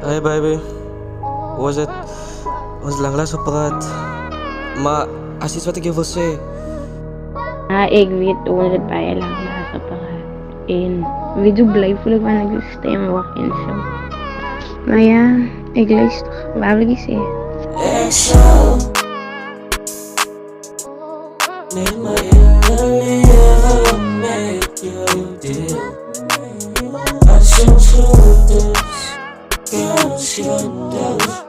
Hey baby, hoe was het? Ons lang lang gepraat. Maar als iets wat ik je wil zeggen. Ik weet hoe het bij je lang laten praten. En weet hoe blij voel ik wanneer ik de stem hoor en zo. Maar ja, ik luister. Waar wil ik zeggen? Ik zou niet meer leven met jou deel. Als ons goed is, kans je dood.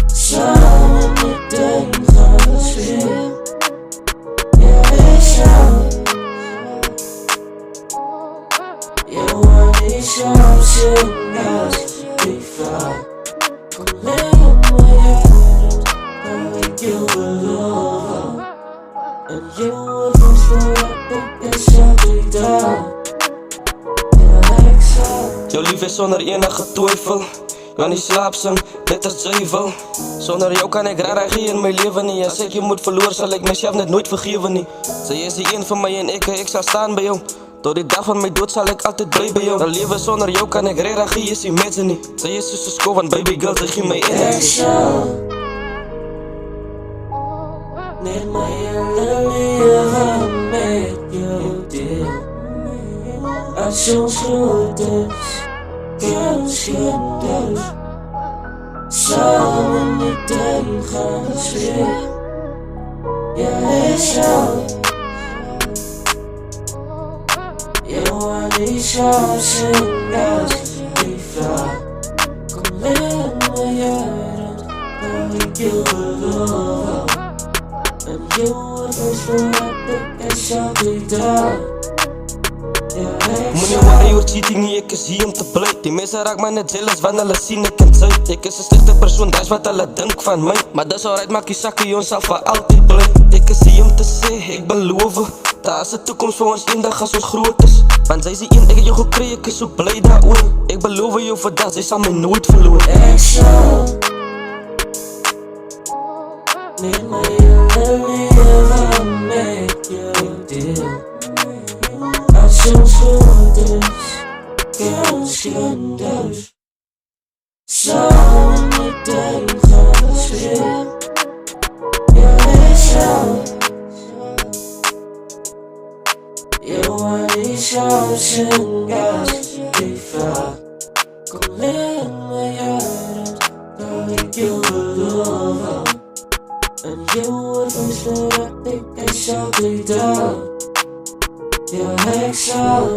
Samen meteen gaan we weer. Ja, ik zou jou niet zou zien als ik val. Kom leer me jaren, waar ik jou beloof. En jou van vooruit, ik is altijd daar. Ja, ik zou Jouw lief is zonder enige twijfel. Kan niet slaap zijn, net als zuivel. Zonder jou kan ik raar in mijn leven niet. Als ik je moet verloren, zal ik mezelf net nooit vergeven niet. Zij is die een van mij en ik zal staan bij jou. Tot die dag van mijn dood zal ik altijd blij bij jou. Een leven zonder jou kan ik reageren, je ziet mensen niet. Zij is tussen school, want baby girl, zij geeft mij Ik energie. zou niet mijn hele leven met jou deel. Als ons goed is, kans je dood. Samen meteen gaan we weer. Ja, ik zou jou niet zou zien als ik val. Kom leer me jaren, waar ik jou beloof. En jou is vooruit, ik is altijd daar. Moet niet worry oor cheating nie, ek is hier om te bly. Die mense raak my net jealous wanneer hulle sien ek in sy. Ek is 'n slegte persoon, dis wat hulle dink van my. Maar dis alright, maak die sakkie, ons sal vir altyd bly. Ek is hier om te sê, ek beloof. Daar is 'n toekoms vir ons eendag as ons groot is. Want sy is die een, ek het jou gekry, ek is so bly daaroor. Ek beloof jou vir dat, sy sal my nooit verloor. Ik zou niet mijn hele leven met jou deel. Als ons goed is, kans je dood. Samen meteen gaan we weer. Ja, ik zou jou niet zou zien als ik val. Kom leer me jaren, waar ik jou beloof. En jou is vooruit, ik is altijd daar. Ja, ik zou